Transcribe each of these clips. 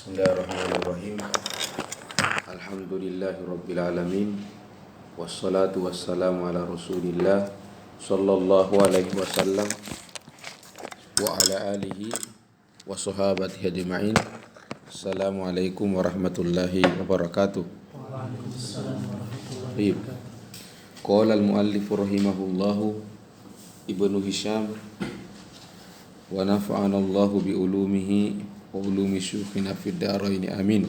Bismillahirrahmanirrahim. Alhamdulillahirabbil alamin. Wassalatu wassalamu ala Rasulillah sallallahu alaihi wasallam wa ala alihi wa sahabatihi ajma'in. Assalamualaikum warahmatullahi wabarakatuh. Baik. Qala al-muallif rahimahullahu Ibnu Hisham wa nafa'ana Allahu bi ulumihi wa ulumi syukhina fid darain amin.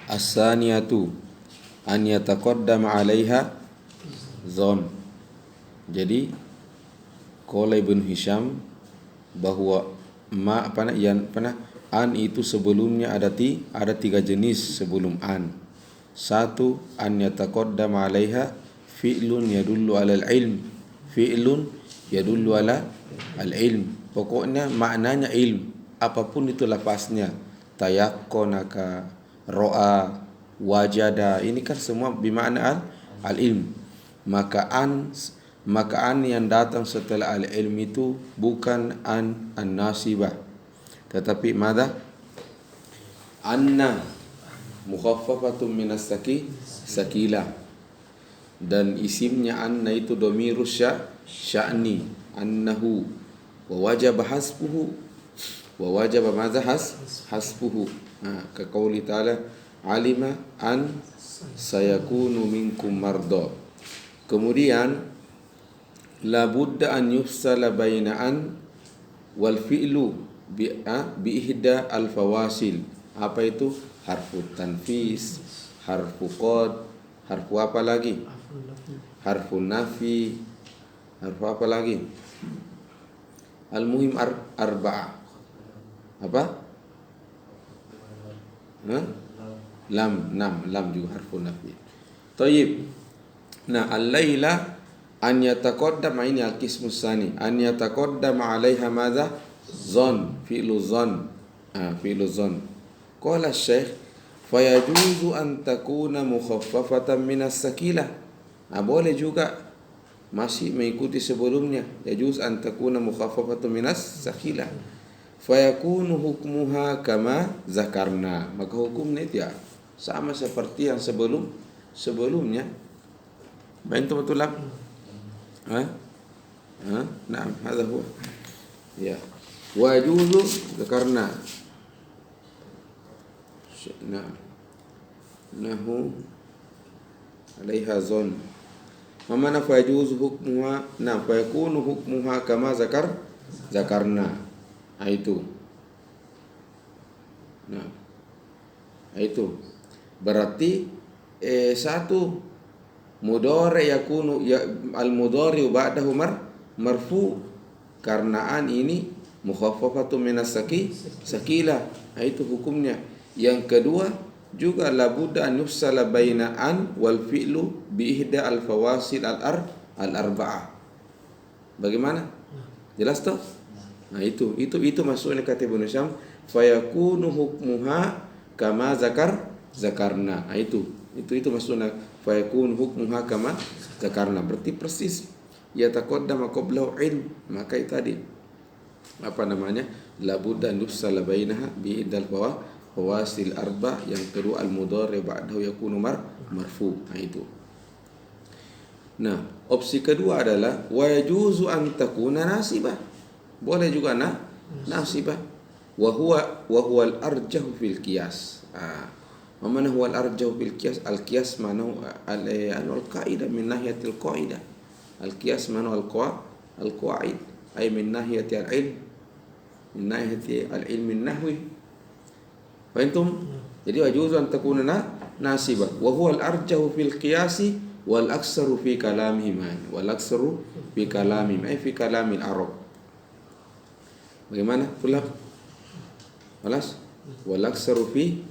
As-saniyatu an yataqaddama 'alaiha zon. Jadi qala Ibnu Hisham bahwa an itu sebelumnya ada tiga jenis sebelum an. Satu, an yataqaddama 'alaiha fi'lun yadullu 'alal ilm. Fi'lun yadullu 'ala al-ilm. Pokoknya maknanya ilm. Apapun itu lafaznya, tayakkonaka, ro'a, wajada, ini kan semua bermakna al-ilm. Maka an yang datang setelah al-ilm itu bukan an-nasibah, tetapi mada? Anna mukhaffafatun minas sakilah. Dan isimnya anna itu domirus sya'ni, annahu wa wajaba hasbuhu wa wajaba madza hasbuhu. Ka qauli ta'ala alima an sayakunu minkum marda. Kemudian la budda an yufsala baina an wal fi'lu bi ihda al fawasil. Apa itu? Harfu tanfis, harfu qad, harfu apa lagi? Harfu nafi, harfu apa lagi? Al-muhim arba'ah. Apa? Lam juga harfu nafi. Tayyib. Nah, al-laila an yataqaddama, ini al-qismu tsani, an yataqaddama 'alaiha madza? Zon, fi'lu zon. Fi'lu zon. Qala asy-syekh fayajuzu an takuna mukhaffafatan minas sakilah. Boleh juga masih mengikuti sebelumnya. Yajuz an takuna mukhaffafatan minas sakilah. Fayakunu hukmuha kama zakarna. Maka hukumnya itu ya sama seperti yang sebelumnya. Bantu betul lah. Naam, hadha huwa. Ya. Wa yajuzu zakarna. Nahu alaiha zon. Mamana fayajuzu hukmuha, fayakunu hukmuha kama zakarna. Itu. Nah, itu berarti satu mudhari yakunu ya, al mudhari ba'dahu marfu, karena an ini mukhaffafatun minas sakilah. Itu hukumnya. Yang kedua juga la budda an yufsala baina an wal fi'lu bi ihda al fawasil al arba'ah. Bagaimana? Jelas toh? Nah, itu maksudnya kata Ibnu Hisham, fayakunu hukmuha kama zakarna. Nah, itu maksudnya fayakunu hukmuha kama zakarna. Berarti persis ya taqaddama qablahu ilm. Maka itu tadi la budda an yufsala bainaha bi idal fawasil arba. Yang kedua al mudhari ba'dahu yakunu marfu. Nah, itu. Nah, opsi kedua adalah wa yajuzu an takuna nasibah. Boleh juga nasibah. Wa huwa al-arjahu fil qiyas. Mana huwa al-arjahu fil qiyas? Al-qiyas mana al-qaidah min nahiyatil qaidah. Al-qiyas mana al-qaid ay min nahiyati al-ilm, min nahiyati al-ilm an-nahwi. Fahimtum? Jadi wajuzu an takuna nasibah. Wa huwa al-arjahu fil qiyasi wal aktsaru fi kalamihim. Wal aktsaru fi kalamihim ay fi kalamil arab. Bagaimana? Tulab? Walas? Wal aktsaru fi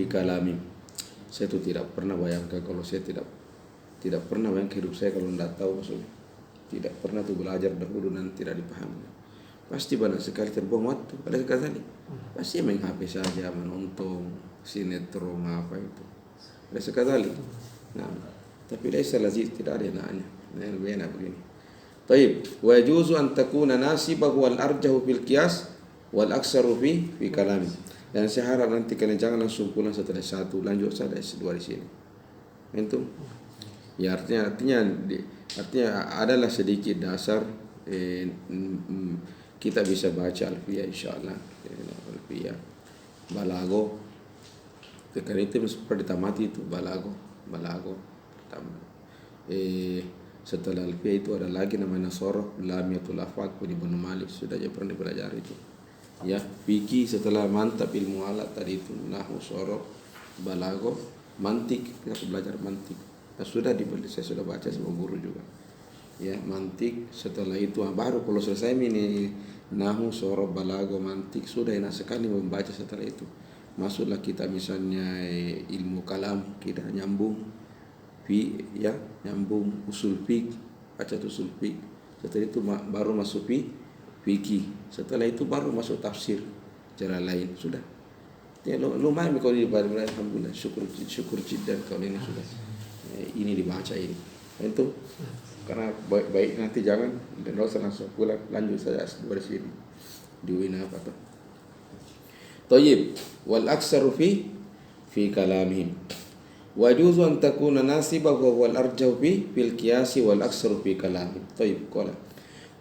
kalamim. Saya itu tidak pernah bayangkan kalau saya tidak pernah bayangkan hidup saya kalau tidak tahu maksudnya. Tidak pernah tuh belajar dahulu dan tidak dipahami. Pasti banyak sekali terbuang waktu pada sekali. Pasti main HP saja, menonton sinetron apa itu. Ada sekali. Nah, tapi laisa lazim, tidak ada enaknya. Nah, lebih enak begini. Taib, wa yajuzu an takuna nasibahu wal arjahu fil qiyas wal aktsaru fi kalami. Dan saya harap nanti kalian jangan langsung pulang setelah S1, lanjut saja S2 di sini. Itu. Ya artinya adalah sedikit dasar kita bisa baca Alfiyah insyaallah. Alfiyah, Balago. Karena itu seperti tamati itu Balago pertama. Setelah Alfiyah itu ada lagi namanya Soroh, Lamiyatul Afaq di Ibnu Malik, sudah aja pernah dipelajari itu. Ya, fikih setelah mantap ilmu alat tadi itu Nahwu, Soroh, Balago, mantik, kita belajar mantik. Nah, saya sudah baca sama guru juga. Ya, mantik, setelah itu baru kalau selesai ini Nahwu, Soroh, Balago, mantik, sudah enak sekali membaca setelah itu. Masuklah kita misalnya ilmu kalam, kita nyambung nyambung usul fiqh, baca usul fiqh. Setelah itu baru masuk fikih. Setelah itu baru masuk tafsir cara lain. Sudah. Ya lumayan kalau dibaca, alhamdulillah, syukur jiddan kalau ini sudah. Ini dibaca ini. Itu karena baik nanti jangan dan usah langsung pulang, lanjut saja S2 di sini. Di UIN apa tuh? Thayyib, wal aksaru fi kalamihim. ويجوز أن تكون ناسبة وهو الأرجح في القياس والأكثر في كلامه. طيب قال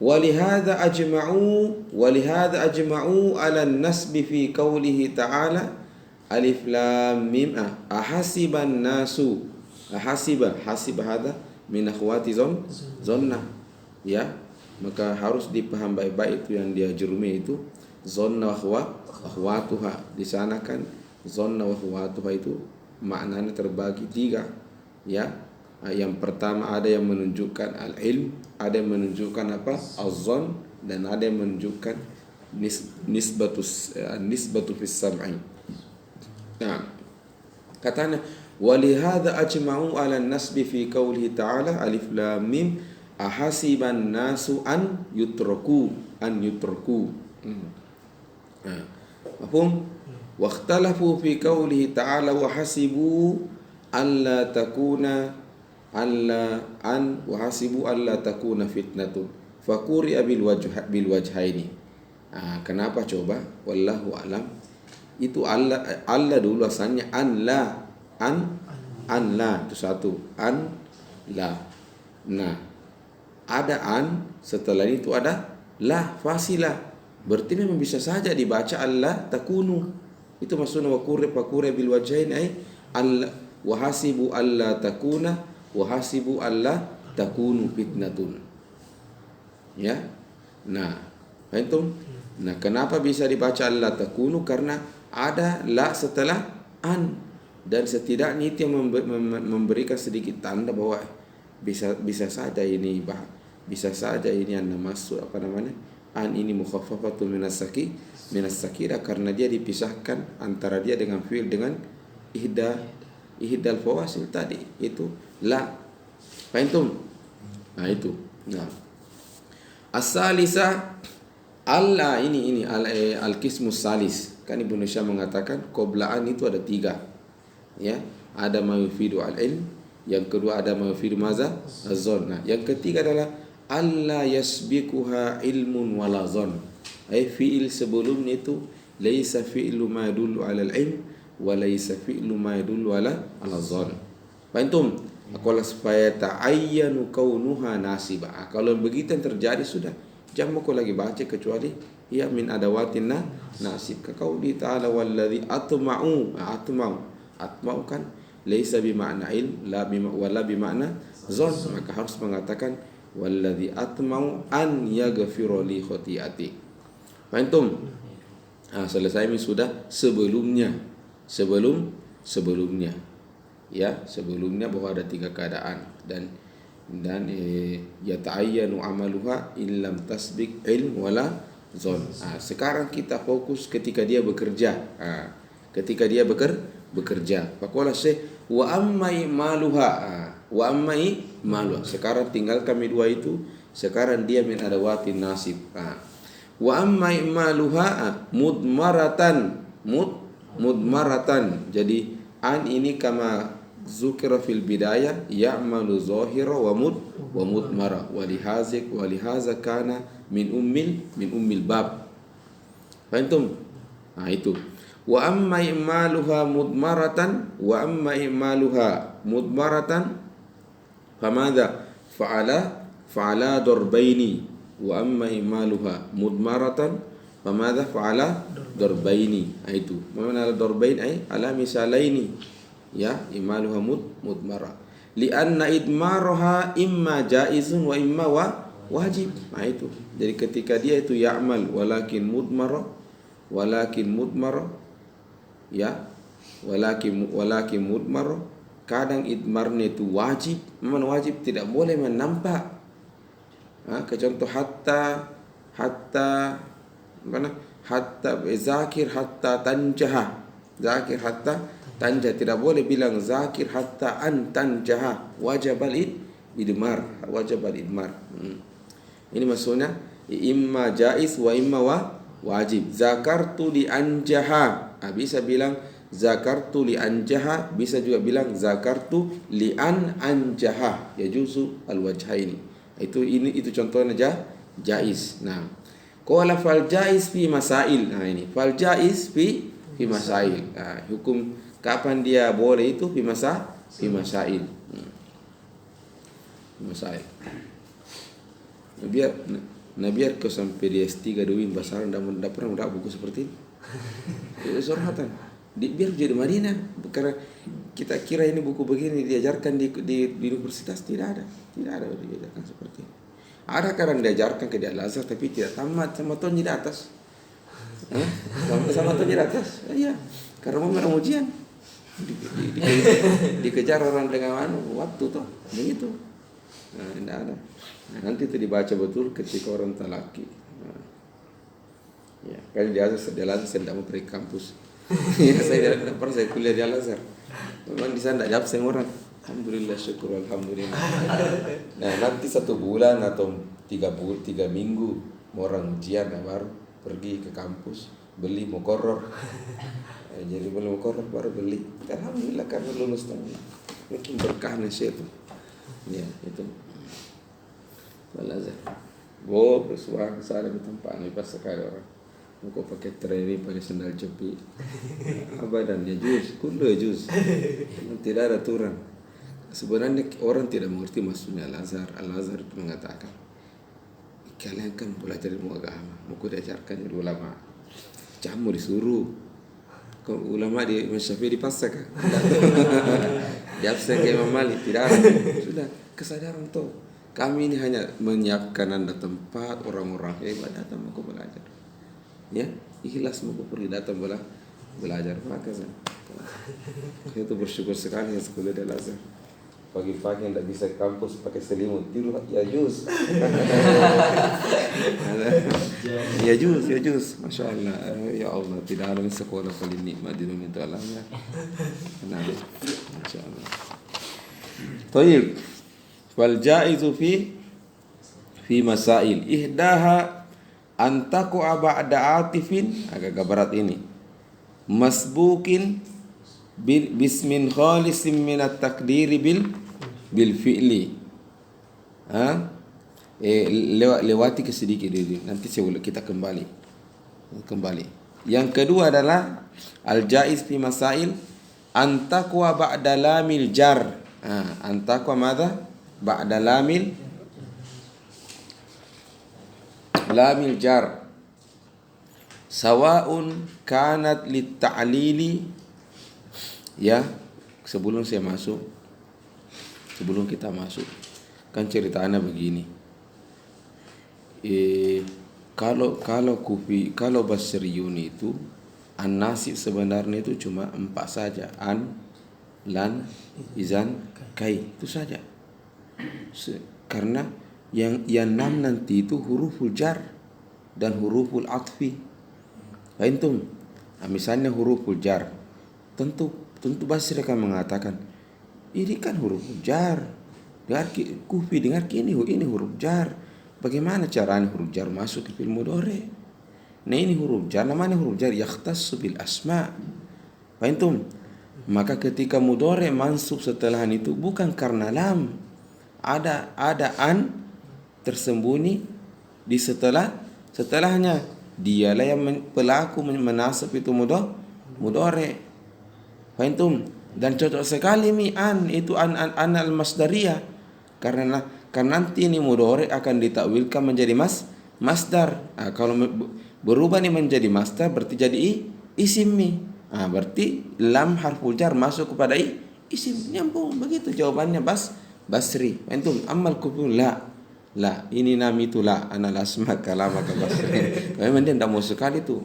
ولهذا أجمعوا على النسب في قوله تعالى ألف لام ميم أحسب الناس حسب هذا من أخوات ظن ya, maka harus dipaham baik-baik itu yang dia jerumi itu zonna wa akhwatuha. Di sana kan zonna wa akhwatuha itu maknanya terbagi 3 ya. Yang pertama ada yang menunjukkan al-ilm, ada yang menunjukkan apa? Az-zon, dan ada yang menunjukkan nisbatu fis sam'i. Nah, katanya walihada ajma'u 'ala an-nasbi fi qoulihi ta'ala alif lam mim ahasiban nasu an yutraku. Paham? واختلفوا في قوله تعالى وحسبوا ألا تكون فتنة فقرئ بالوجهين. Kenapa coba? Wallahu alam. Itu Allah dulu asalnya an la itu satu, an la. Nah, ada an, setelah itu ada la fasilah. Berarti memang bisa saja dibaca Allah takunu. Itu maksudnya wakure bil wajhain ay alla wahasibu alla takuna wahasibu alla takunu fitnatun. Ya. Nah, itu. Nah, kenapa bisa dibaca alla takunu? Karena ada la setelah an, dan setidaknya itu yang memberikan sedikit tanda bahwa bisa saja ini Anda masuk an ini mukhaffafatun minas sakira, karena dia dipisahkan antara dia dengan fi'il dengan ihdal fawasil tadi itu la. Faham? Nah itu. Nah, as-salisa alla ini al-qismus salis. Kan Ibnu Syam mengatakan qoblaan itu ada 3. Ya, ada ma yufidu al-ilm, yang kedua ada ma yufidu maza az-zon. Nah, yang ketiga adalah alla yasbiquha ilmun wala zon. Fi'il sebelumnya itu laisa fi'lu ma yadullu 'ala al-'ilm wa laisa fi'lu ma yadullu 'ala zon. Faham? Kalau supaya ta'ayyanu kaunuha nasiba. Kalau begitu yang terjadi sudah jangan kau lagi baca kecuali ya min adawatin nasib. Ka qauli ta'ala wallazi atma'u kan laisa bimakna ilm wala bimakna zon. Maka harus mengatakan wallazi atma'u an yaghfira li khati'ati. Faham? Selesai ini sudah sebelumnya ya, sebelumnya bahwa ada 3 keadaan dan yata'ayyanu amaluha illam tasbik ilm wala zon. Sekarang kita fokus ketika dia bekerja. Ketika dia bekerja. Faqala syekh wa amma maluha. Sekarang tinggal kami 2 itu. Sekarang dia min adawatin nasib. Wa amma maluha mudmaratan. Jadi an ini kama zukira fil bidayah ya'malu zahira wa mudmara wa lihaza kana min ummil bab. Faham? Itu. Wa amma i'maluha mudmaratan famadha fa'ala darbaini. Wa amma i'maluha mudmaratan famadha fa'ala darbaini. Itu mana darbain ay ala misalaini, ya, i'maluha mudmara, li'anna idmaraha imma jaizun wa imma wajib. Itu jadi ketika dia itu ya'mal walakin mudmara, ya, walakin mudmar, kadang idmarnya itu wajib. Memang wajib, tidak boleh menampak. Contoh hatta mana? Hatta zakir hatta tanjaha. Zakir hatta tanjah, tidak boleh bilang zakir hatta an tanjaha. Wajib idmar. Ini maksudnya imma jaiz wa imma wajib. Zakartu li anjaha, bisa bilang zakartu li anjaha, bisa juga bilang zakartu li anjaha. Ya juzu al-wajhaini. Itu contohnya jaiz. Nah, qala fal jaiz fi masail. Nah, ini fal jaiz fi masail. Hukum kapan dia boleh itu fi masail. Masail. Biar kau sampai di S3 Duin Basaran tidak pernah mendapat buku seperti ini. Itu surhatan. Biar jadi Madinah, karena kita kira ini buku begini diajarkan di universitas. Tidak ada diajarkan seperti ini. Ada kadang diajarkan ke di Al-Azhar tapi tidak tamat, sama tahun di atas. Sama tahun di atas. Iya, karena mau ujian. Dikejar orang dengan waktu toh, begitu. Tidak ada. Nanti itu dibaca betul ketika orang talaki. Ya, kan di Al-Azhar saya tidak mau pergi kampus. Ya, saya tidak pernah saya kuliah di Al-Azhar. Memang di sana tidak absen orang. Alhamdulillah, syukur alhamdulillah. Nah, nanti 1 bulan atau 3 minggu orang ujian, baru pergi ke kampus beli muqarrar. Jadi beli muqarrar baru beli. Alhamdulillah karena lulus tadi. Mungkin berkahnya itu. Ya, itu. Al-Azhar. Bersuara kesana di tempat ini pas sekali orang. Kau pakai training, pakai sandal jepit. Abadan ya juz, kullu juz. Tidak ada aturan. Sebenarnya orang tidak mengerti maksudnya Al-Azhar. Al-Azhar itu mengatakan, kalian kan belajar ilmu agama, mau diajarkan ilmu ulama. Kamu disuruh. Kau ulama di Imam Syafi'i dipaksa kan? Diabsen ke Imam Malik, tidak ada. Sudah kesadaran tuh. Kami ini hanya menyiapkan anda tempat orang-orang hebat datang mau belajar. Ya, ikhlas mau pergi datang belajar. Maka itu bersyukur sekali yang sekolah di Al-Azhar. Pagi-pagi yang tidak bisa ke kampus pakai selimut tidur ya juz. Ya juz, masya Allah. Ya Allah, tidak ada sekolah paling nikmat di dunia itu alamnya. Nah, masya Allah. Tayyib. Wal jaizu fi masail ihdaha antaku ba'da atifin, agak berat ini, masbukin bismin khalisin minat takdiri bil fi'li. Lewati ke sedikit dulu, nanti kita kembali. Yang kedua adalah al jaiz fi masail antakwa ba'da lamil jar. Antakwa madha? Ba'da lamil jar sawa'un kanat litta'lili. Ya, sebelum kita masuk kan ceritanya begini. Kalau Basriyun itu an-nasib sebenarnya itu cuma 4 saja, an, lan, izan, kai, itu saja. Karena yang 6 nanti itu huruful jar dan huruful atfi. Antum, misalnya huruful jar, tentu Basri akan mengatakan ini kan huruful jar. Dengar Kufi, dengar ini huruf jar. Bagaimana caranya huruf jar masuk ke fi'il mudhari? Nah, ini huruf jar, namanya huruf jar yakhtassu bil asma. Antum, maka ketika mudhari mansub setelah itu bukan karena lam. Ada an tersembunyi di setelahnya. Dialah yang pelaku menasab itu mudhari. Fahimtum? Dan cocok sekali an itu an al-masdariyah. Karena nanti ini mudhari akan ditakwilkan menjadi masdar. Kalau berubah nih menjadi masdar berarti jadi isim nih. Berarti lam harful jar masuk kepada isim. Nyambung begitu jawabannya Basri. Antum amal kufu la. Ini nami itu la anal asma kalama ka Basri. Memang dia tidak mau sekali itu.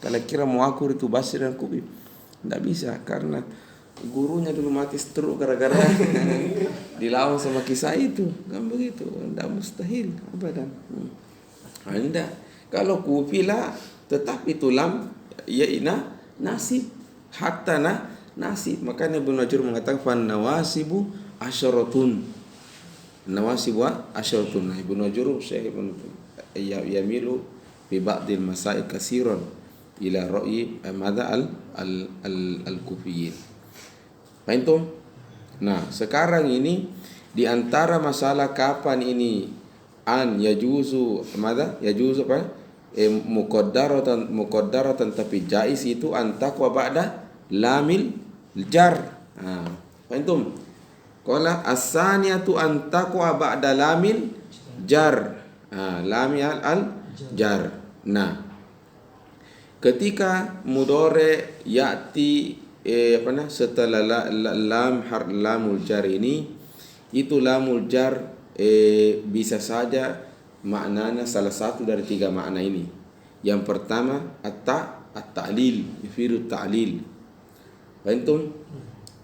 Kalau kira mau akur itu Basri dan Kufi. Tidak bisa karena gurunya dulu mati stroke gara-gara dilawan sama kisah itu. Kan begitu. Tidak mustahil abadan. Anda kalau Kufi la tetap itu lam ya nasib hatta nasib. Makanya Ibnu Najur mengatakan fan nawasibu asyaratun. Nawasibu asyaratun. Ibnu Najur Syekh yamilu bi ba'dil masail katsiran ila ra'yi madha al-kufiyyin. Fahimtum? Nah, sekarang ini di antara masalah kapan ini an yajuzu madha yajuzu apa? Muqaddaratan tapi jaiz itu antaqwa ba'da lamil jar. Fahimtum? Qala as-saniyatu antaqwa ba'da lamil jar. Lamil al-jar. Nah, ketika mudhari ya'ti setelah lamul jar ini, itu lamul jar bisa saja maknanya salah satu dari tiga makna ini. Yang pertama at-ta'lil, yufidu ta'lil. Fahimtum?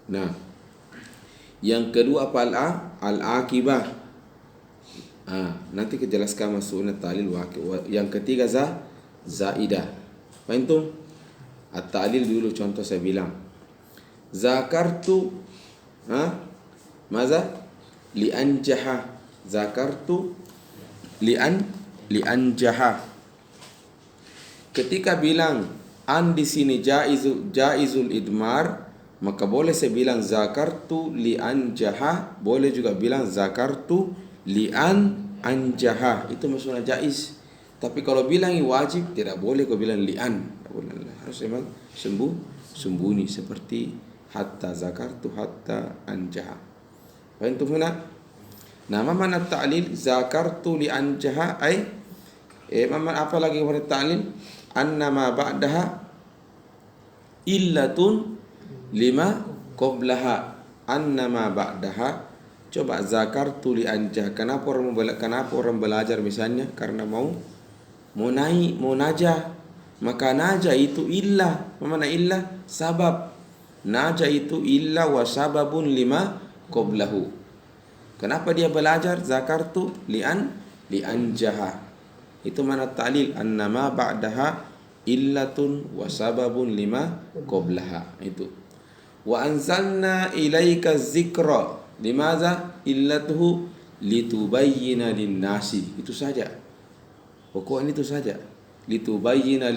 Nah, yang kedua apa al-akibah. Nanti kejelaskan maksudnya ta'lil yang ketiga zaidah. Fahimtum? At-ta'lil dulu contoh saya bilang. Zakartu maza li'anjaha. Zakartu li'anjaha. Ketika bilang an di sini jaizul idmar, maka boleh saya bilang zakartu li'anjaha, boleh juga bilang zakartu li'anjaha. Itu maksudnya jaiz. Tapi kalau bilang wajib tidak boleh kau bilang li'an. Harus memang sembunyi seperti hatta zakartu hatta anjaha. Fahimtum huna? Nah, mana ta'lil zakartu li'anjaha apa lagi pada ta'lil? Annama ba'daha illatun lima qablaha. Annama ba'daha. Coba zakartu li'anjaha. Kenapa orang belajar misalnya? Karena mau najah. Maka najah itu illah. Mana illah? Sabab. Najah itu illah wa sababun lima qablahu. Kenapa dia belajar? Zakartu li'anjaha. Itu mana ta'lil. Annama ba'daha illatun wa sababun lima qablaha. Itu. Wa anzalna ilaika zikra. Limaza? Illatuhu litubayyina linnasi. Itu saja. Pokoknya itu saja. Litubayyina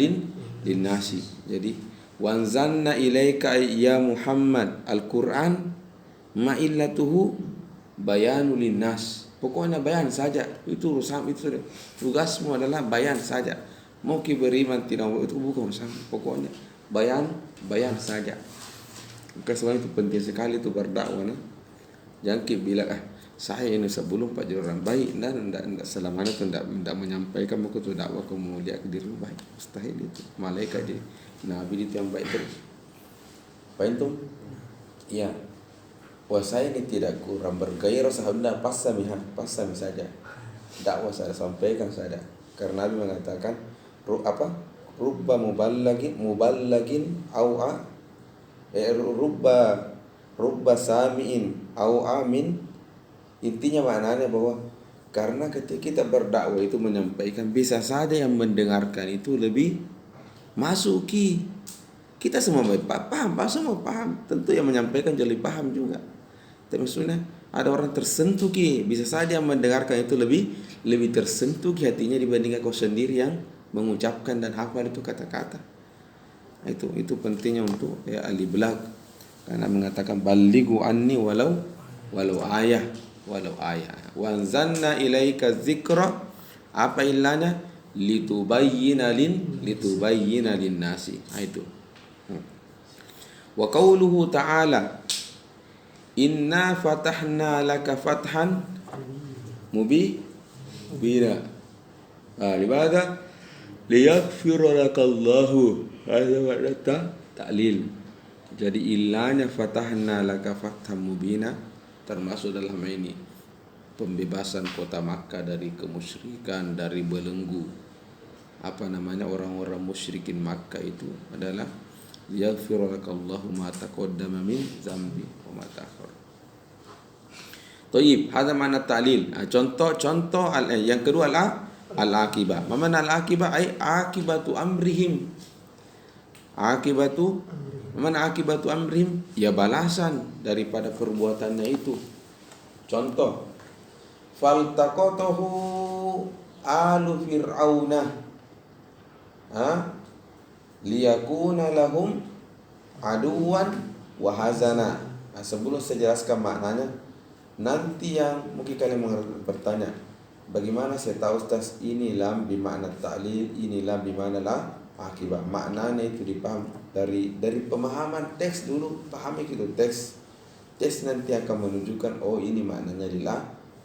linnasi. Jadi wa anzalna ilaika ya Muhammad al-Qur'an ma illatuhu bayanu linnas. Pokoknya bayan saja. Itu tugasmu adalah bayan saja. Mau beriman tidak mau itu bukan urusan. Pokoknya bayan saja. Maka sebenarnya itu penting sekali itu berdakwah. Jangan bilang saya ini sebelum Pak jadi orang baik dan tidak selama itu tidak menyampaikan muka itu dakwah kemudian ke diri baik. Mustahil itu. Malaikat jadi nabi itu yang baik terus. Fahimtum? Iya. Wah saya ini tidak kurang bergairah sahabat pasami saja. Dakwah saya sampaikan saja. Karena Nabi mengatakan rubba muballagin au'a rubba sami'in au amin. Intinya maknanya bahwa karena ketika kita berdakwah itu menyampaikan, bisa saja yang mendengarkan itu lebih masuki. Kita semua paham, semua paham. Tentu yang menyampaikan jadi paham juga. Tapi maksudnya ada orang tersentuh bisa saja yang mendengarkan itu lebih tersentuh hatinya dibandingkan kau sendiri yang mengucapkan dan hafal itu kata-kata. Itu pentingnya untuk ahli belag. Karena mengatakan balighu anni walau ayah. Wa anzalna ilaika dzikra. Apa ilahnya? Litubayyina linnasi. Itu. Wa qauluhu ta'ala inna fatahna laka fathan mubina. Limadha? Liyaghfira lakallahu. Ada makna ta'lil. Jadi ilahnya fatahna laka fathan mubina termasuk dalam ini pembebasan kota Makkah dari kemusyrikan, dari belenggu orang-orang musyrikin Makkah itu adalah liyaghfira lakallahu ma taqaddama min zambi wa ma ta'akhkhar. Tayyib, hada makna ta'lil. Contoh yang kedua al-aqibah. Mana al-aqibah? Ai akibatu amrihim. Mana akibatu amrihim? Ya balasan daripada perbuatannya itu. Contoh, faltaqatahu alu fir'auna liyakuna lahum aduwan wa hazana. Sebelum saya jelaskan maknanya, nanti yang mungkin kalian bertanya, bagaimana saya tahu Ustaz ini lam bimakna ta'lil, ini lam bimakna la akibat. Maknanya itu dipaham dari pemahaman teks dulu, pahami gitu teks nanti akan menunjukkan oh ini maknanya lillah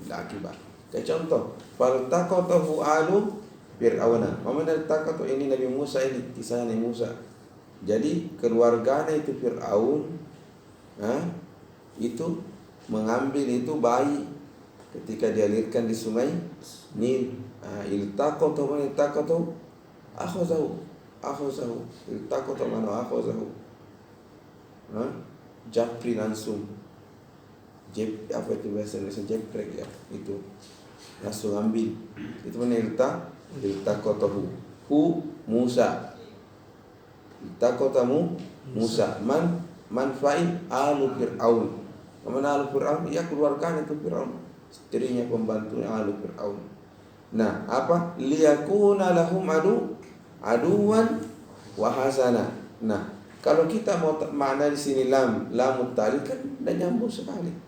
akibat. Kayak contoh, faltaqatahu alu fir'auna. Mana taqatu ini Nabi Musa, ini kisah Nabi Musa. Jadi keluarganya itu Fir'aun itu mengambil itu bayi ketika dialirkan di sungai Nil. Iltaqatu akhazahu iltaqatu mana akhazahu japri langsung apa itu bahasa Indonesia, jeprek ya, itu langsung ambil. Itu mana iltaqatahu Musa, iltaqatamu Musa man fa'il alu fir'aun. Mana alu fir'aun? Ya keluarganya itu Fir'aun, istrinya, pembantunya alu fir'aun. Nah, apa? Liyakuna lahum aduwan wa hazana. Nah, kalau kita mau makna di sini lam ta'lil kan tidak nyambung sekali.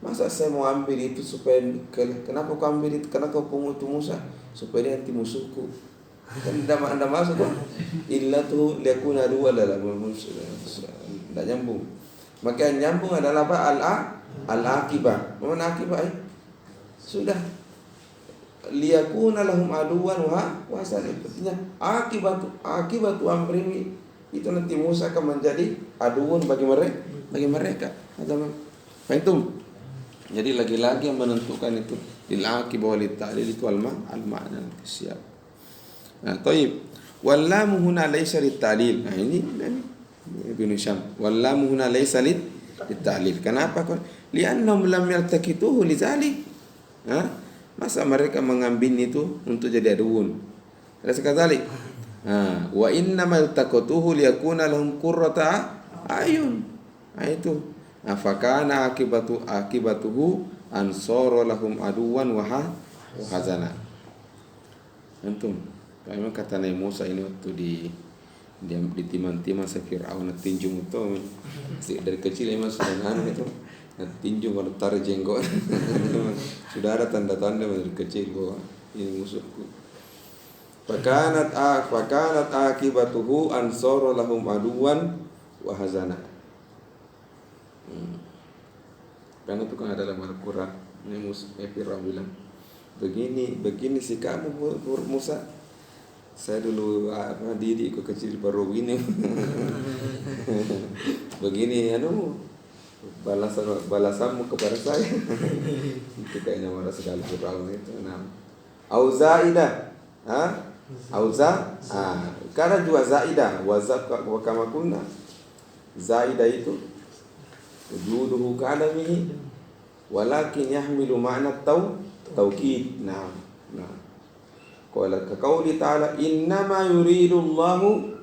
Masa saya mau ambil itu supaya kenapa kau ambil itu? Kenapa kau pungut itu Musa? Supaya dia anti musuhku. Kan tidak masuk kan? Illa tu liyakuna aduwan dalam tidak nyambung. Maka yang nyambung adalah apa? Al-aqibah. Mana akibah? Sudah liyakuna lahum aduwan wa hazana. Artinya akibatu amri itu nanti Musa akan menjadi aduun bagi mereka. Faham? Jadi lagi-lagi yang menentukan itu lil aqibah wal ta'lil itu al-ma'na siap. Nah, taib. Wal lam huna laysa lit ta'lil. Nah, ini Ibn Syam. Wal lam huna laysa lit ta'lil. Kenapa? Li'annahum lam yaltakituhu lidzalik. Masa mereka mengambil itu untuk jadi aduun? Ada sekali. Wa inna ma yaltaqatuhu liyakuna lahum qurrata ayun. Itu. Fakana akibatuhu ansara lahum aduwan wa hazana. Antum, memang kata Nabi Musa ini waktu di timang-timang Fir'aun tinjung itu dari kecil memang sudah itu. Tinjung kalau tarik jenggot sudah ada tanda-tanda dari kecil bahwa ini musuhku. Fakanat akibatuhu ansara lahum aduwan wa hazana. Karena itu kan ada dalam Al-Quran. Fir'aun bilang, begini sih kamu Musa. Saya dulu didik kecil baru begini. Begini balasanmu kepada saya. Itu kayaknya marah sekali Fir'aun itu. Auzaidah. Karena juga zaidah wa kama kunna. Zaidah itu wujuduhu ka'adamihi walakin yahmilu ma'na tawkid. Nah. Qala ka qauli ta'ala innama yuridu Allahu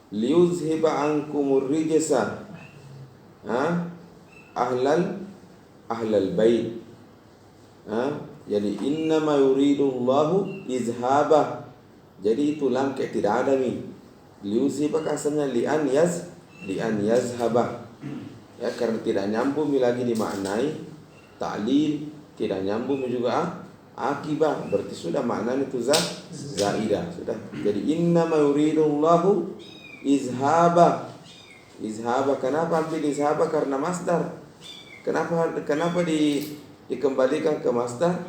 liyuzhiba ankumur rijsa ahlal bait. Jadi innama yuridu Allahu izhaba. Jadi itu lam kayak tidak ada nih. Liyuzhiba kasanya li'an yazhaba. Ya, karena tidak nyambung lagi dimaknai ta'lil, tidak nyambung juga akibah, berarti sudah maknanya itu zaidah sudah. Jadi innama yuridullahu izhaba. Izhaba, kenapa ambil izhaba? Karena masdar. Kenapa dikembalikan ke masdar?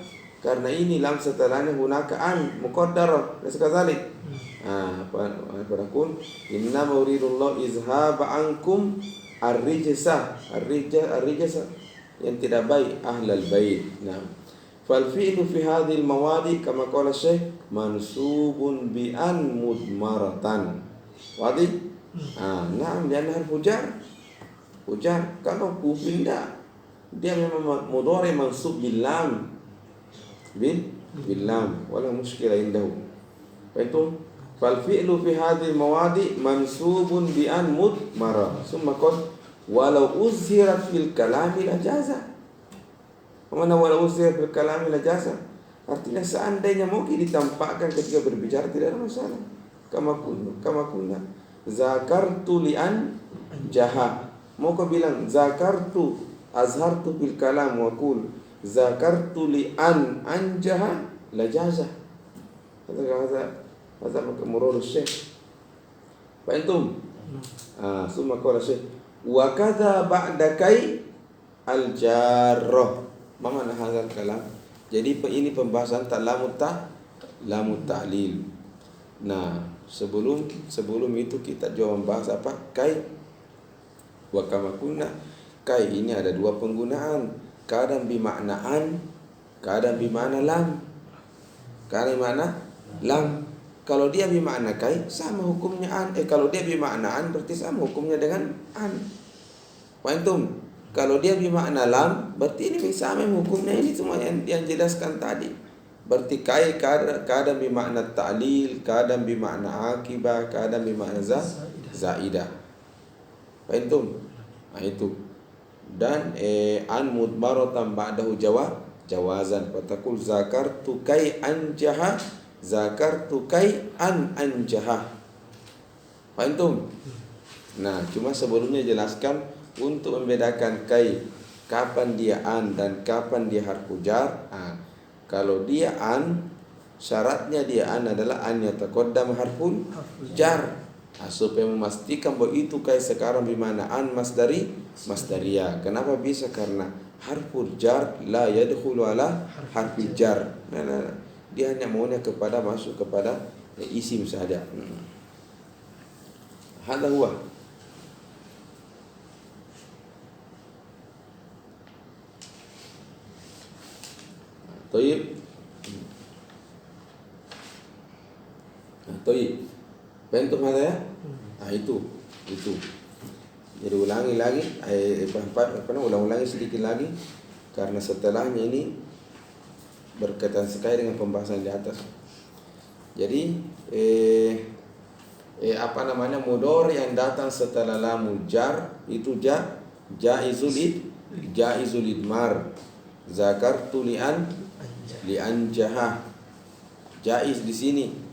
Karena ini lam setelahnya hunaka an muqaddarah. Sekali. Padahal inna mauridullah izhaba ankum ar-rijsa yang tidak baik ahlal bait. Nah, fal fi'lu fi hadhil mawadi kama qala Syekh mansubun bi an mudmaratan. Wadi? Nah, dia harfu jar. Ujar kalau kufin dia memang mudhari mansub bil lam. Bil lam wala mushkila indahu. Fahimtum? Fal fi'lu fi hadhil mawadi mansubun bi an mudmara. Summa qala walau uzhirat fil kalami la jaza. Mana walau uzhirat fil kalami la jaza? Artinya seandainya mungkin ditampakkan ketika berbicara tidak ada masalah. Kama kunna zakartu li an jaha. Mau kau bilang zakartu azhartu fil kalam wa qul zakartu li an jaha la jaza. Hadza murad Syekh. Fa antum summa qala Syekh wa kadza ba'da kai al jarrah. Ma makna hadzal kalam? Jadi ini pembahasan lamut ta'lil. Nah, sebelum itu kita coba membahas apa? Kai. Wa kama kunna. Kai ini ada dua penggunaan. Kadang bimakna an, kadang bimakna lam. Kadang bimakna lam. Kalau dia bimakna kai sama hukumnya an. Kalau dia bimakna an berarti sama hukumnya dengan an. Paham? Kalau dia bimakna lam berarti ini sama hukumnya ini semua yang jelaskan tadi. Berarti kai kadang bimakna ta'lil, kadang bimakna akibah, kadang bimakna zaidah. Paham? Nah itu. Dan an mudmaratan ba'dahu jawazan. Fatakul zakartu kai anjaha, zakartu kai anjaha. Paham? Nah, cuma sebelumnya jelaskan untuk membedakan kai kapan dia an dan kapan dia harfu jar. Kalau dia an, syaratnya dia an adalah an yataqaddam harful jar. Supaya memastikan bahwa itu kai sekarang bimana an masdariyah. Kenapa bisa? Karena harful jar la yadkhulu ala harfil jar. Nah, dia hanya maunya masuk kepada isim saja. Hadza huwa. Toib. Bentuk mana ya? Itu. Jadi ulangi lagi. Ulang-ulangi sedikit lagi. Karena setelahnya ini berkaitan sekali dengan pembahasan di atas. Jadi mudhari yang datang setelah lamul jar itu jaizul idmar. Zakartu li'an jahah. Jaiz di sini.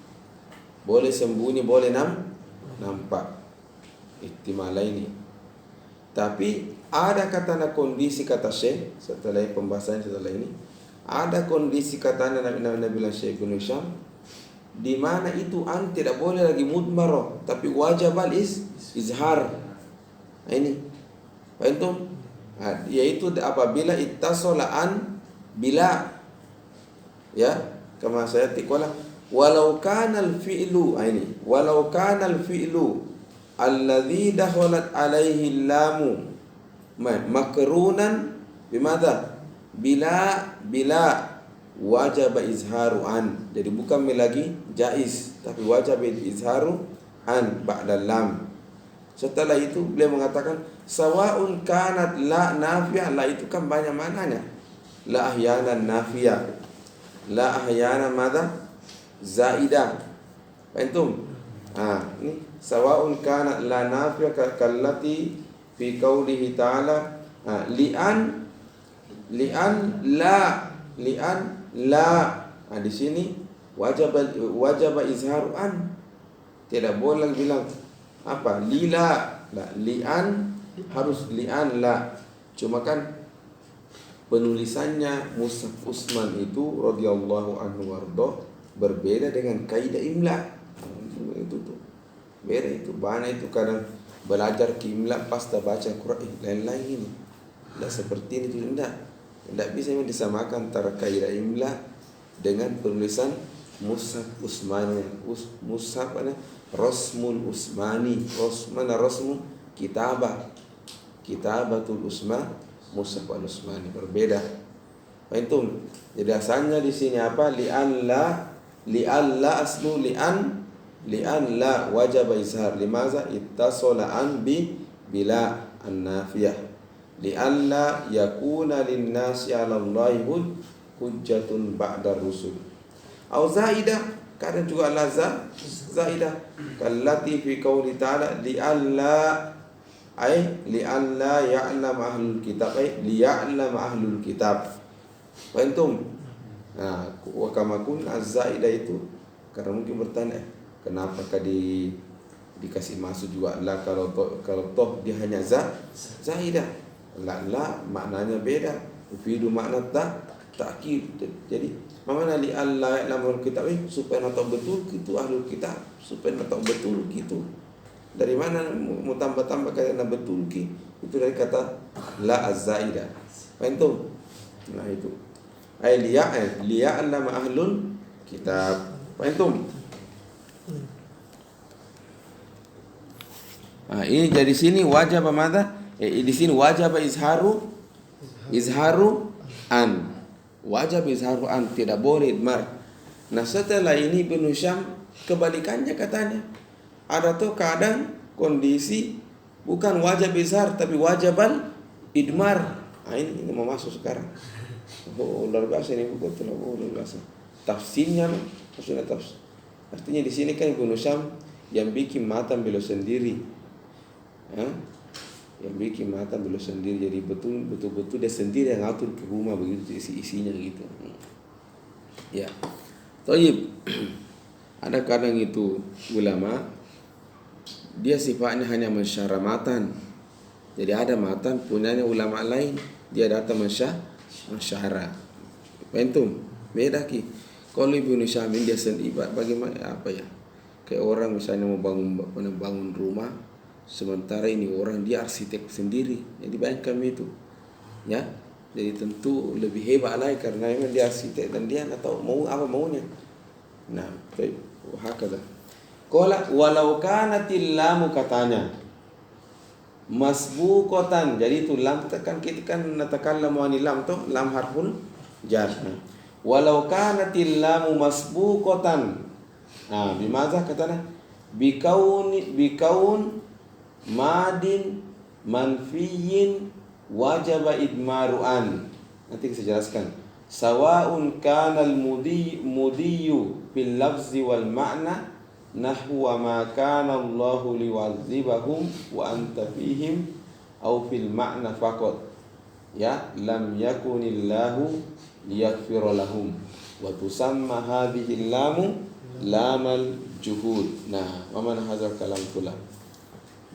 Boleh sembunyi, boleh nampak. Ihtimala ini. Tapi ada kondisi kata Syekh setelah pembahasan setelah ini. Ada kondisi kata Nabi bilang Syekh bin Hisham di mana itu an tidak boleh lagi mudmarah, tapi wajib izhar. Nah, ini. Paham? Yaitu apabila ittasala an bila, ya, kama saya tiqala walau kana al-fi'lu alladhi dakhalat alaihi lamu makrunan bimadha bila wajib izharu an. Jadi bukan lagi jaiz tapi wajib izharu an ba'da lam. Setelah itu beliau mengatakan sawaun kanat la nafi'ah. La itu kan banyak maknanya. La ahyanan nafi'ah, la ahyanan madza zaidah. Paham? Ini sawaun kanat la nafi'ah kallati fi qaulihi ta'ala li'an la. Di sini wajib izharu an. Tidak boleh bilang apa lila, li'an harus li'an la. Cuma kan penulisannya Mushaf Utsman itu radhiyallahu anhu warḍah berbeda dengan kaidah imla. Itu tuh. Beda itu. Banyak itu kadang belajar kimla pas tak baca Quran lain-lain ini. Tidak seperti ini itu tidak. Tidak bisa disamakan antara kaidah imla dengan penulisan mushaf Utsmani. Mushaf mana? Rasmul Utsmani. Mana rasmul kitabatul Utsman, mushaf al-Utsmani berbeda. Antum. Jadi asalnya di sini apa? Li'alla aslu li'an la wajib izhar. Limaza ittasala an bila an-nafiyah. Li'alla yakuna lin-nasi 'ala Allahi hujjatun ba'da rusul. Au zaidah, kadang juga la zaidah. Kallati fi qouli ta'ala li'alla ya'lam ahlul kitab liya'lam ahlul kitab. Antum. Nah, wa kama kun az-zaidah itu karena mungkin bertanya kenapa dikasih masuk juga la kalau toh dia hanya zaidah. La maknanya beda. Ufidu makna ta'kid. Jadi mana li Allah ya'lamul kitab supaya tahu betul gitu ahlul kitab, supaya tahu betul gitu. Dari mana mau tambah-tambah kata betul ki? Itu dari kata la az-zaidah. Antum. Nah itu. Ai liya'lam ahlul kitab. Antum. Nah, ini jadi sini wajib apa? Di sini wajib izharu an. Wajib izharu an, tidak boleh idmar. Nah, setelah ini Ibnu Syam kebalikannya katanya. Ada tuh kadang kondisi bukan wajib izhar tapi wajib idmar. Nah, ini mau masuk sekarang. Oh, luar biasa ini buku itu luar biasa. Tafsirnya maksudnya tafsir. Artinya di sini kan Ibnu Syam yang bikin matan beliau sendiri. Yang bikin mata beliau sendiri, jadi betul dia sendiri yang ngatur ke rumah begitu isinya gitu. Ya, Thayyib. Ada kadang itu ulama dia sifatnya hanya mensyarah matan. Jadi ada matan punyanya ulama lain, dia datang mensyarah. Pentum beda ki. Kalau Ibnu Syam dia sendiri bagaimana apa ya? Kayak orang misalnya mau bangun rumah. Sementara ini orang dia arsitek sendiri, jadi bayangkan itu, ya. Jadi tentu lebih hebat lagi karena memang dia arsitek dan dia nggak tahu mau apa maunya. Nah, hakada. Qala walau kanatil lamu katanya masbuqatan. Jadi itu lam kita kan natakallamu anil lam tuh lam harful jar. Walau kanatil lamu masbuqatan. Nah, bimaza katanya bikaun madin manfiyin wajaba idmaru'an. Nanti saya jelaskan. Sawa'un kana al-mudiyyu fil lafzi wal ma'na nahwa ma kana Allahu liwazibahum wa anta fihim aw fil ma'na faqat. Ya, lam yakunillahu liyaghfira lahum wa tusamma hadhihi lamu lamal juhud. Nah, wa man hadzal kalam kula.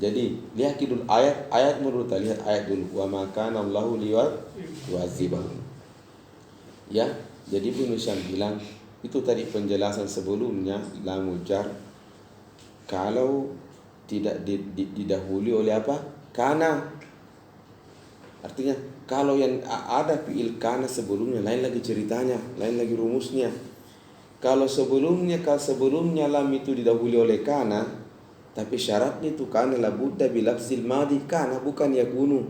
Jadi lihat dulu ayat menurut lihat ayat dulu. Wa maka Allahu liwazibahum. Ya, jadi Ibnu Syam bilang itu tadi penjelasan sebelumnya lam jar kalau tidak didahului oleh apa? Kana. Artinya kalau yang ada fi'il kana sebelumnya lain lagi ceritanya, lain lagi rumusnya. Kalau sebelumnya lam itu didahului oleh kana, tapi syaratnya itu kana la budda bi lafzil madi kana, bukan yakunu.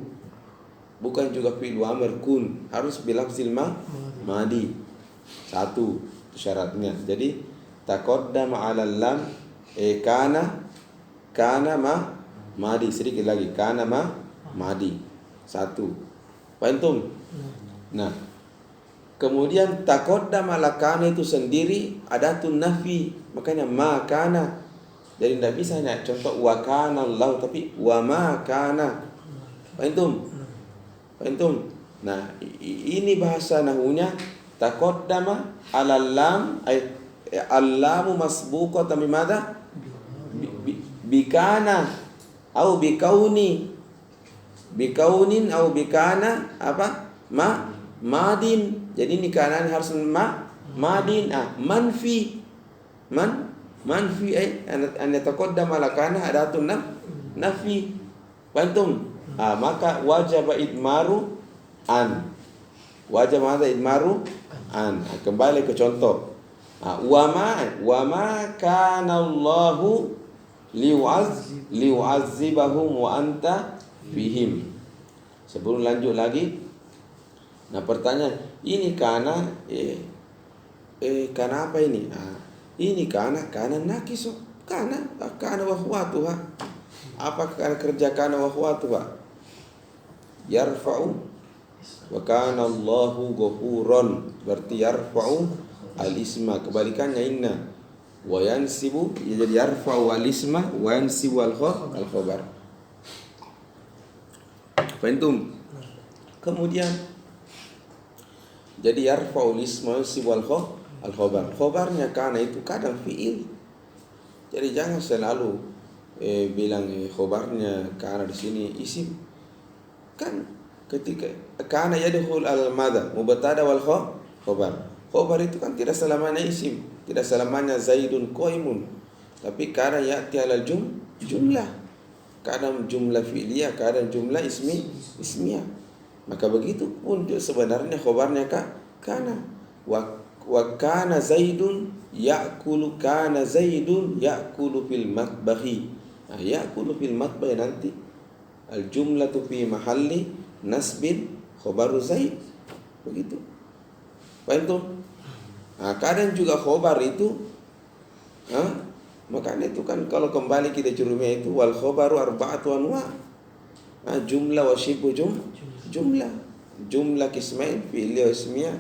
Bukan juga fi'il amr kun, harus bi lafzil madi. Satu syaratnya. Jadi taqaddama 'ala lam kana madi, sedikit lagi kana madi. Satu. Paham? Nah, kemudian taqaddama 'ala kana itu sendiri adatun nafi, makanya ma kana. Jadi tidak bisa hanya contoh wa kana Allah tapi wa ma kana. Paham? Nah, ini bahasa nahunya taqaddama 'ala lam ay al-lamu masbuqatan bimada? Bikana au bikauni. Bikaunin au bikana apa? Madin. Jadi ini kanan harus madin. Manfi. manfi an yataqaddam ala kana adatun nafi. Antum? Maka wajib idmaru an. Wajib ada idmaru an. Kembali ke contoh. Wa ma kana Allahu liu'azzibahum wa anta fihim. Sebelum lanjut lagi, nah pertanyaan ini karena karena apa ini? Ini karena nakis, karena wa akhwatuha. Apa karena kerja kana wa akhwatuha? Yarfa'u wa kana Allahu ghafuron, berarti yarfa'u al-isma, kebalikannya inna. Wa yansibu, jadi yarfa'u al-isma wa yansibu al-khabar. Fahimtum? Kemudian jadi yarfa'u al-isma wa yansibu al-khabar. Khabarnya kana itu kadang fi'il. Jadi jangan selalu bilang khabarnya kana di sini isim. Kan ketika kana yadkhul al-madha mubtada wal khabar. Khabar itu kan tidak selamanya isim, tidak selamanya Zaidun qaimun. Tapi kadang ya'ti alal jumlah. Kadang jumlah fi'liyah, kadang jumlah ismiyah. Maka begitu pun sebenarnya khabarnya kana. Wa kana Zaidun ya'kulu, kana Zaidun ya'kulu fil matbahi. Ya'kulu fil matbahi nanti al jumlatu fi mahalli nasbin khabaru Zaid. Begitu. Paham? Kadang juga khobar itu makanya itu kan kalau kembali kita jurumnya itu wal khobaru arba'atu anwa. Jumlah wa shibu jumlah kismain fi'liyah ismiyah,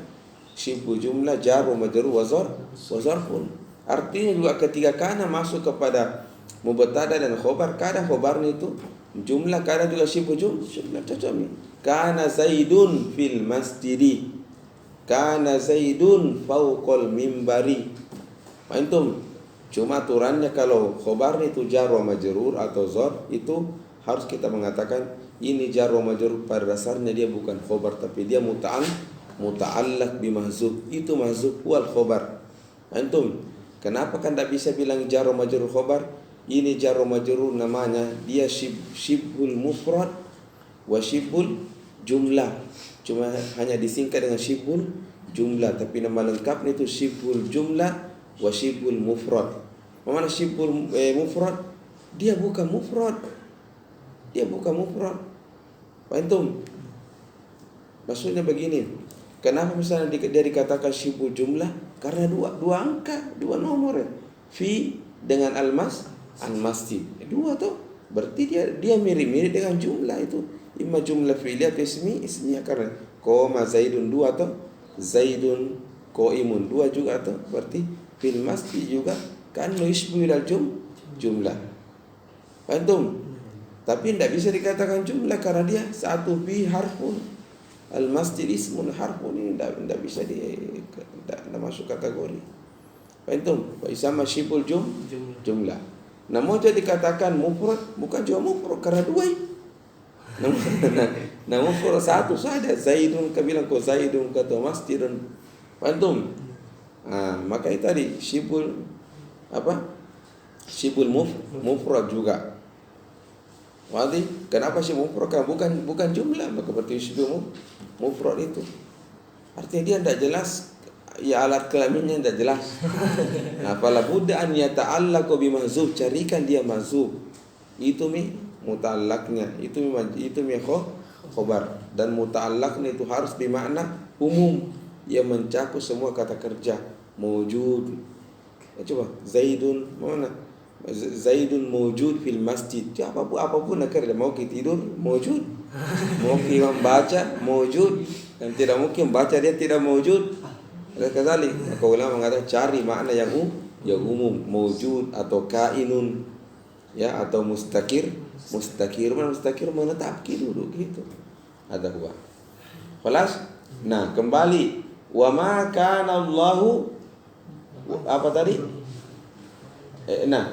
shibu jumlah jar wa majrur wa zarfun. Artinya juga ketika kana masuk kepada mubtada dan khobar, kadang khobarnya itu jumlah, kadang juga shibu jumlah. Contohnya kana Zaidun fil masjidi, kana Zaidun fauqal mimbari. Antum, cuma aturannya kalau khobar itu jar wa majrur atau dzarf itu harus kita mengatakan ini jar wa majrur, pada dasarnya dia bukan khobar tapi dia muta'allaq bi mahzuf. Itu mahzuf wal khobar. Antum, kenapa kan tidak bisa bilang jar wa majrur khobar? Ini jar wa majrur namanya dia shibhul mufrad wa shibhul jumlah. Cuma hanya disingkat dengan shibhul jumlah, tapi nama lengkapnya itu shibhul jumlah wa shibhul mufrad. Mana shibhul mufrad? Dia bukan mufrad. Paham? Maksudnya begini. Kenapa misalnya dia dikatakan shibhul jumlah? Karena dua angka, dua nomor. Fi dengan al-masjid. Dua tuh. Berarti dia mirip-mirip dengan jumlah itu. Imma jumlah fi'liyah atau ismiyah, karena qoma Zaidun dua atau Zaidun qaimun dua juga atau berarti fil masjid juga kan yushbihu al jumlah. Paham? Tapi tidak bisa dikatakan jumlah karena dia satu fi harfun, al masjid ismun harfun, ini tidak bisa tidak masuk kategori. Paham? Wa isama shibul jumlah. Namun jadi dikatakan mufrad, bukan juga mufrad karena dua. Namun mufrad satu saja, Zaidun kabilang ko Zaidun kata masjidun. Paham? Maka itu tadi shibul mufrad juga. Wadi, kenapa shibul mufrad? Bukan jumlah, maka berarti shibul mufrad itu. Artinya dia tidak jelas. Ya alat kelaminnya tidak jelas. Fala budda an yata'allaqu bi mahzuf, carikan dia mahzuf. Itu muta'allaqnya, itu khobar, dan muta'allaqnya itu harus bermakna umum, yang mencakup semua kata kerja. Mawjud. Coba Zaidun mana? Zaidun mawjud fil masjid. Apapun nak kerja, mau kita tidur mawjud, mau kita membaca mawjud, dan tidak mungkin baca dia tidak mawjud. Kali maka ulama mengatakan cari makna yang umum, mawjud atau kainun, ya, atau mustakir menetap dulu gitu. Ada huwa. Kelas. Nah, kembali wa ma kana Allahu apa tadi?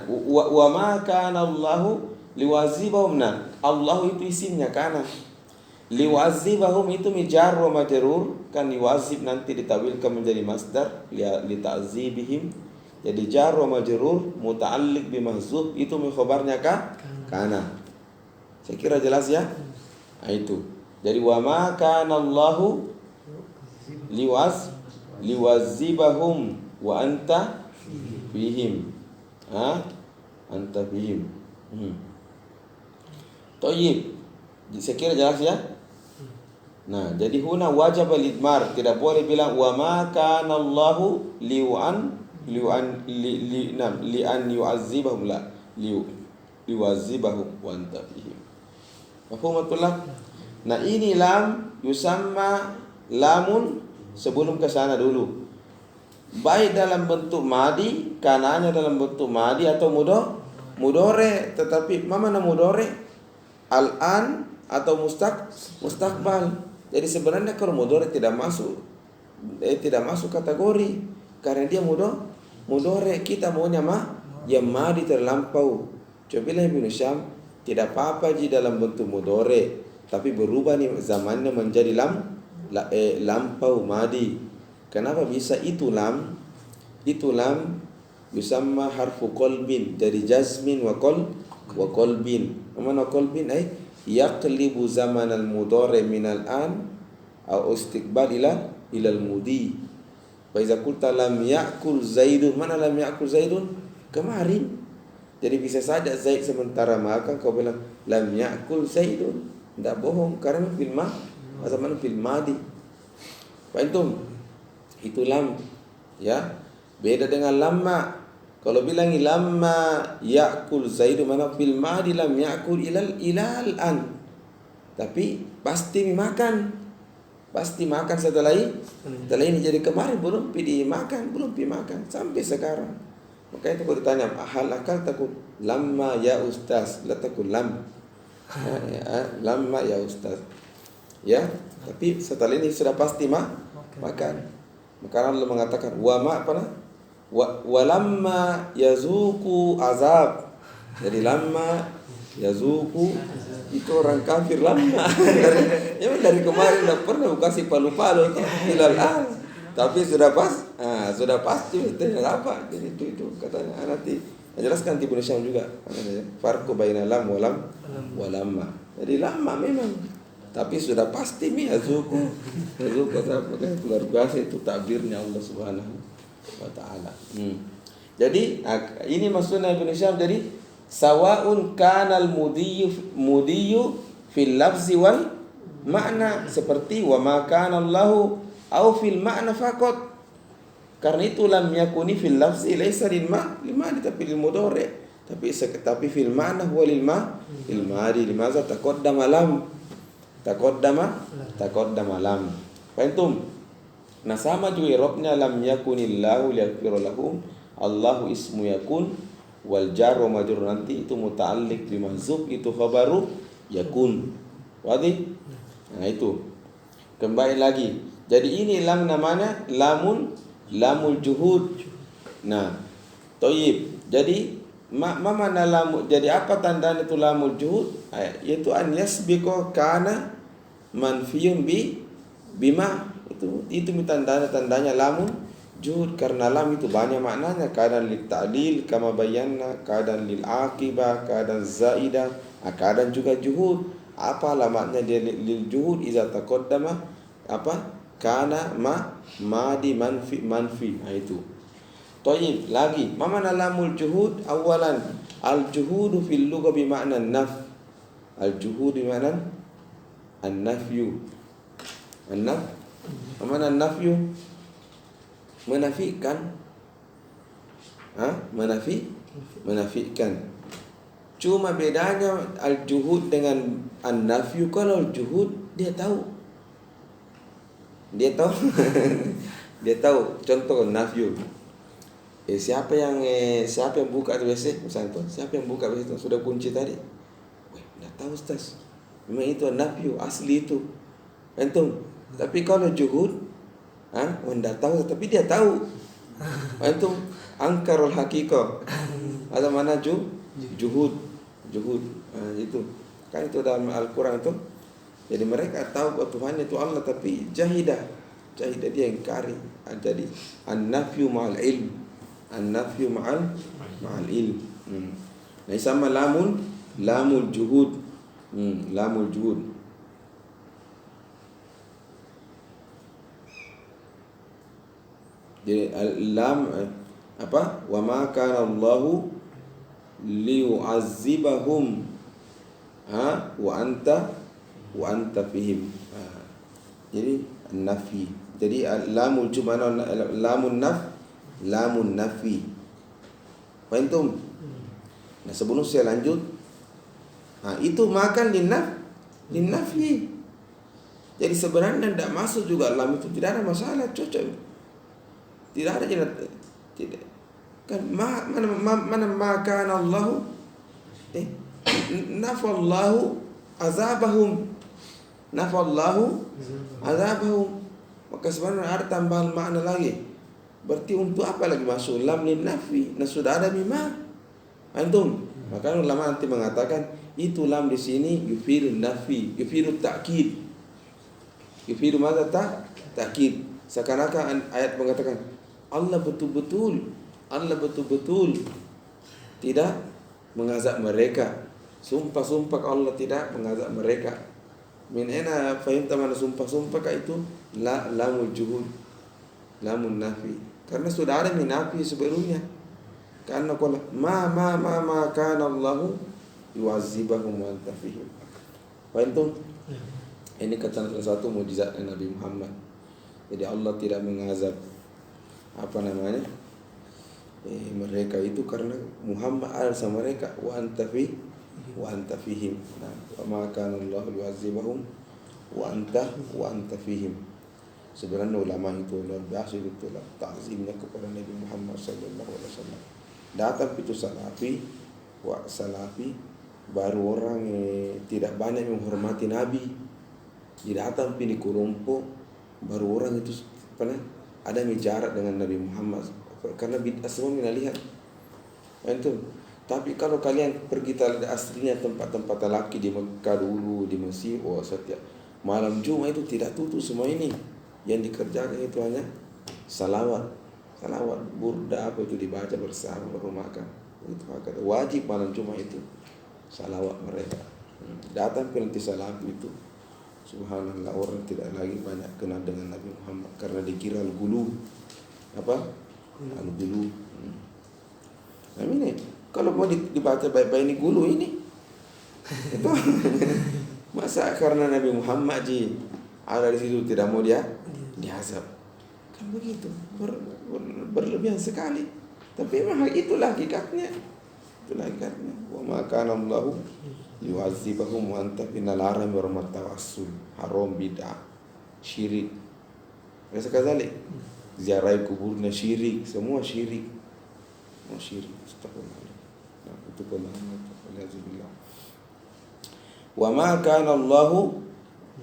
Wa ma kana Allahu liwazibahum. Allahu itu isimnya kana. Liwazibahum itu jar wa majrur, kan liwazib nanti ditawilkan menjadi masdar li ta'zibihim, Jadi jar wa majrur muta'alliq bi mahzuf itu khabarnya kana. Saya kira jelas ya? Nah, itu. Jadi wa ma kana Allahu liwazibahum wa anta fihim. Anta fihim. Toyib. Saya kira jelas ya? Nah, jadi huna wajib al-idmar, tidak boleh bilang wa ma kana Allahu li'an yu'azzibahum la liwazibahum wa anta fihim. Mafhum betul? Nah, ini lam yusamma lamun sebelum ke sana dulu. Baik dalam bentuk madi, kananya dalam bentuk madi atau mudore, tetapi mana mudore? Al-an atau mustaqbal. Jadi sebenarnya kalau mudore tidak masuk kategori karena dia mudore. Kita maunya yang madi terlampau. Coba bilang Ibnu Syam, tidak apa-apa di dalam bentuk mudore, tapi berubah nih zamannya menjadi lampau madi. Kenapa bisa itu lam? Itu lam yusamma harfu qalbin, dari jazmin wa qalbin. Mana qalbin yaqlibu zaman al-mudhari min al-an atau istiqbal ila al-mudi. Fa iza qulta lam ya'kul Zaidun, mana lam ya'kul Zaidun? Kemarin. Jadi bisa saja Zaid sementara makan kau bilang lam ya'kul Zaidun. Tidak bohong karena fil madi. Faham? Itu lam ya. Beda dengan lamma. Kalau bilang lamma ya'kul Zaidu, mana fil madi lam ya'kul ilal an. Tapi pasti makan setelah ini. Jadi kemarin belum pi makan sampai sekarang. Makanya itu kalau ditanya hal akal takut lamma ya ustaz, la takut lam. Lamma ya ustaz. Ya, tapi setelah ini sudah pasti makan. Maka Allah mengatakan walamma yazuku azab. Jadi lamma yazuku itu orang kafir lamma. dari kemarin tidak pernah kasih palu-palu ilal an. Tapi sudah pasti itu apa? Jadi itu katanya nanti jelaskan di Ibnu Syam juga. Farqu baina lam wa lamma. Jadi lamma memang, tapi sudah pasti yazuku luar biasa itu takbirnya Allah Subhanahu wa ta'ala. Jadi ini maksudnya Ibnu Syam. Jadi sawaun kanal mudiyu fil lafzi wal makna, seperti wa ma kana Allahu au fil makna faqat. Karena itu lam yakuni fil lafzi laisa lil ma'ni tapi lil mudhari. Tapi fil makna huwa lil ma'di. Limaza taqaddama lam. Faham? Nah, sama juga i'rabnya lam yakunillahu liyaghfira lahum. Allahu ismu yakun wal jar wa majrur nanti itu muta'alliq bi mahzuf, itu khabaru yakun. Wadih? Nah, itu. Kembali lagi. Jadi ini lam namanya lamul juhud. Nah, thayyib. Jadi mana lam? Jadi apa tandanya itu lamul juhud? Yaitu an yasbiqu kana manfiyun bima. Itu tandanya lamun juhud, karena lam itu banyak maknanya. Kadang lil ta'lil kama bayanna, kadang lil aqibah, kadang zaidah, kadang juga juhud. Apa alamatnya dia lil juhud? Iza taqaddama kana madi manfi. Nah, itu. Thayyib, lagi mana lamul juhud? Awalan al juhudu fil lugha bi ma'na an-naf. Al juhud bi ma'na an-nafyu. An-naf mana nafyu? Menafikan. Menafikan. Cuma bedanya al-juhud dengan an-nafyu. Kalau al-juhud dia tahu. Dia tahu. Contoh nafyu. Siapa yang buka WC misalnya tuh? Siapa yang buka WC? Sudah kunci tadi. Enggak tahu Ustaz. Memang itu nafyu asli itu. Antum. Tapi kalau juhud, enggak tahu tapi dia tahu. Antum angkarul haqiqah. Ada mana juhud. Itu. Kan itu dalam Al-Qur'an itu. Jadi mereka tahu bahwa Tuhan itu Allah, tapi jahidah dia ingkari. Jadi an-nafyu ma'al ilm. An-nafyu ma'al ilm. Nah, sama lamul juhud. Lamul juhud. Jadi lam apa? Wa ma kana Allahu liyu'azzibahum wa anta fihim. Jadi nafi. Jadi lamul jumana lamun nafi. Faham? Nah, sebelum saya lanjut, itu makan linnafi. Jadi sebenarnya tidak masuk juga lam itu, tidak ada masalah, cocok. Tidak ada tidak. Kan mana makan Allah nafallahu azabahum. Maka sebenarnya ada tambahan makna lagi. Berarti untuk apa lagi masuk lam lin nafi? Nah, sudah ada mimma. Antum. Maka ulama nanti mengatakan itu lam di sini yufidun nafi, yufidut ta'kid. Yufidu madza ta'kid. Seakan-akan ayat mengatakan Allah betul-betul tidak mengazab mereka. Sumpah Allah tidak mengazab mereka. Min aina fahimta mana sumpah itu lamul juhud, lamun nafi. Karena sudah ada min nafi sebelumnya. Karena qala ma kana Allahu yu'adzibahum wa anta fihim. Fahimtum? Ini kata salah satu mukjizat Nabi Muhammad. Jadi Allah tidak mengazab mereka itu karena Muhammad ada sama mereka wa anta fihim. Nah, wa ma kana Allah yu'adzibahum wa anta fihim. Sebenarnya ulama itu luar biasa itu ta'zimnya kepada Nabi Muhammad sallallahu alaihi wasallam. Datang itu salafi baru orang tidak banyak menghormati Nabi. Datang pilih kelompok baru orang itu ada jarak dengan Nabi Muhammad karena bid'ah semua lihat. Itu. Tapi kalau kalian pergi lihat aslinya tempat-tempat laki di Mekah dulu, di Mesir, setiap malam Jumat itu tidak tutup semua ini. Yang dikerjakan itu hanya salawat, burda apa itu dibaca bersama baru makan. Itu wajib malam Jumat itu salawat mereka. Datang ke nanti salawat itu. Subhanallah, orang tidak lagi banyak kenal dengan Nabi Muhammad karena dikira al-gulu. Al-gulu. Nah, ini kalau mau dibaca baik-baik ini gulu ini. Itu masa karena Nabi Muhammad ada di situ tidak mau dia diazab. Kan begitu. Berlebihan sekali. Tapi memang itulah hakikatnya. Wa ma kana Allahu yu'adzibahum wa anta innal haram wa tawassul. Haram, bid'ah, syirik. Biasa kazalik. Ziarah kuburnya syirik, semua syirik. Astagfirullah. Itu pemahaman. Wa ma kana Allahu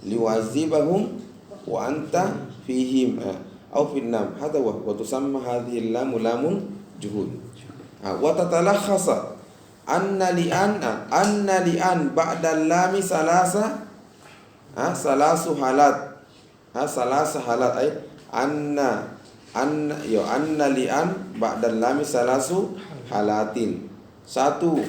liwazibahum wa anta fihim au finnam. Hada wa tusamma hadhihi lamun juhud. Wa tatalakhasa anna li'an ba'da lami salasa halat. Salasa halat ay anna li'an ba'da lami salasu halatin. Satu.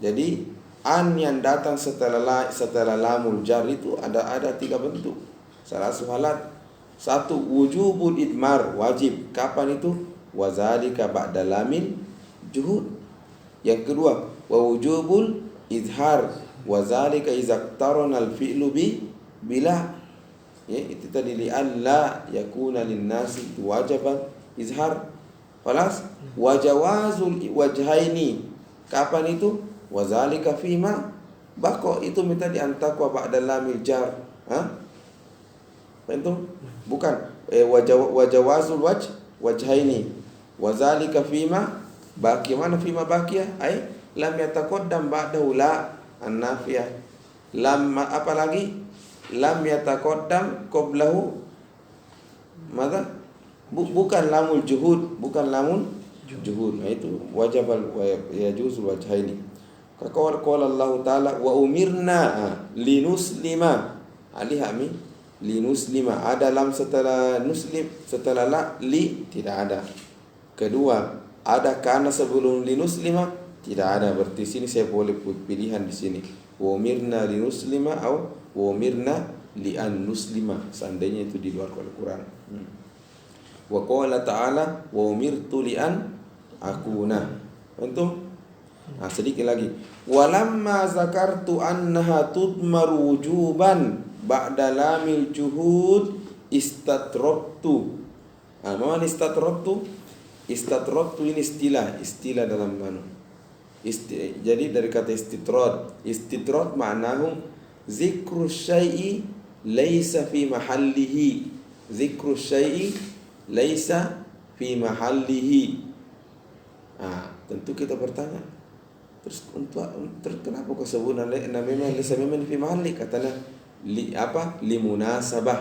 Jadi an yang datang setelah lamul jar itu ada 3 bentuk. Salasu halat. Satu, wujubul idmar, wajib. Kapan itu? Wa zalika ba'da lamil juhud. Yang kedua, wa wujubul izhar, wa zalika idza iqtarana al-fi'lu bila. Ya, itu tadi li alla yakuna lin-nasi wajiban izhar. Falas wa jawazul wajhaini. Kapan itu? Wa zalika fima baqa, itu minta diantakwa ba'da lamil jar. Itu bukan wa jawazul wajhaini. Wa zalika fima baqi. Mana fima baqiya? Ai lam yataqaddam ba'dahu la an-nafiyah. Lam apa lagi? Lam yataqaddam qablahu madza? Bukan lamul juhud, Nah, itu wajibal yajuzul wajhaini. Qala Allah taala wa umirna linuslima alihami linuslima. Ada lam setelah nuslim, setelah la li tidak ada. Kedua, ada kana sebelum linuslima? Tidak ada. Berarti sini saya boleh pilihan di sini. Wa umirna linuslima atau wa umirna li'an nuslima. Seandainya itu di luar Al-Quran. Wa qala ta'ala wa umirtu li'an akuna. Antum? Nah, sedikit lagi. Walamma zakartu annaha tudmaru wujuban ba'da lamil juhud istatrabtu. Mana istatrabtu? Istatrabtu ini istilah dalam mana? Jadi dari kata istitrad maknahu zikru syai'i laisa fi mahallihi. Zikru syai'i laisa fi mahallihi. Tentu kita bertanya, terus kenapa kau sebut namanya laisa memang fi mahalli? Katanya li munasabah.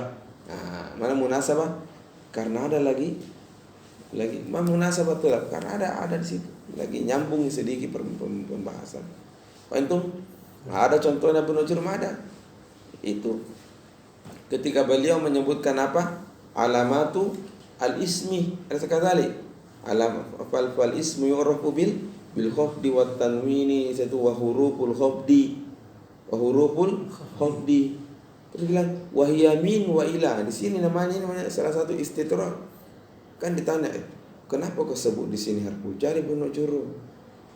Mana munasabah? Karena ada lagi mana munasabah tu lah, karena ada di situ lagi nyambung sedikit pembahasan. Antum ada contohnya Ibnu Jurm ada. Itu ketika beliau menyebutkan apa? Alamatu al-ismi. Ada sekali fal ismu yu'rafu bil khafdi wat tanwini, itu wa huruful khafdi. Terus bilang wahyamin wa ila. Di sini namanya salah satu istitrar. Kan ditanya, kenapa kau sebut di sini harful jar Ibnu Jurm?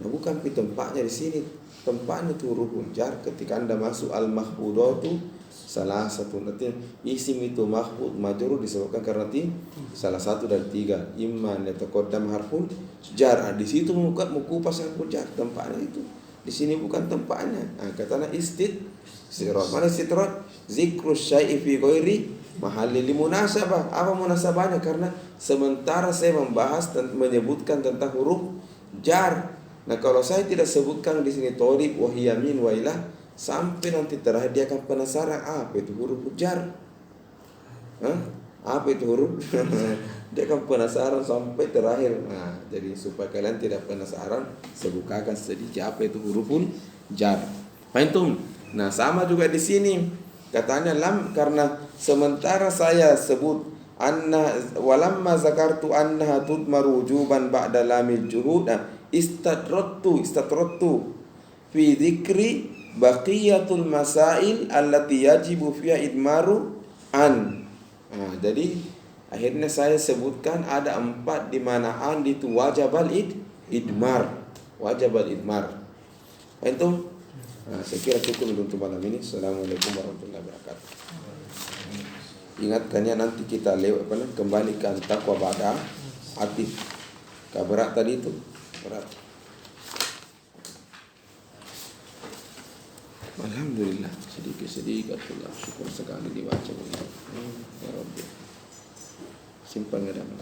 Nah, bukan di tempatnya di sini. Tempatnya itu huruful jar ketika Anda masuk al-mahfudatu salah satu, nanti isim itu mahfud majrur disebabkan karena salah satu dari tiga. Imma yataqaddam harful jar. Di situ mukupas harful jar tempatnya itu. Di sini bukan tempatnya. Katanya istitrar. Mana istitrar? Zikru syai'i fi ghairi mahalli limunasabah. Apa munasabahnya? Karena sementara saya membahas dan menyebutkan tentang huruf jar. Nah, kalau saya tidak sebutkan di sini torib wahyamin wa ilah, sampai nanti terakhir dia akan penasaran apa itu huruf jar. Apa itu huruf? Dia akan penasaran sampai terakhir. Nah, jadi supaya kalian tidak penasaran, saya bukakan sedikit apa itu huruful jar. Fahim? Nah, sama juga di sini. Katanya karena sementara saya sebut anna walamma zakartu annaha tudmaru wujuban ba'da lamil juhud istadrattu fi dzikri baqiyatul masail allati yajibu fiha idmaru an. Jadi akhirnya saya sebutkan ada 4 di mana an itu wajibal idmar. Antum? Saya kira cukup untuk malam ini. Assalamualaikum warahmatullahi wabarakatuh. Ingatkannya nanti kita kembalikan takwa ba'da atif. Berat tadi itu berat. Alhamdulillah sedikit Allah syukur sekali dibaca. Ya Rabbi. Simpan ke dalam.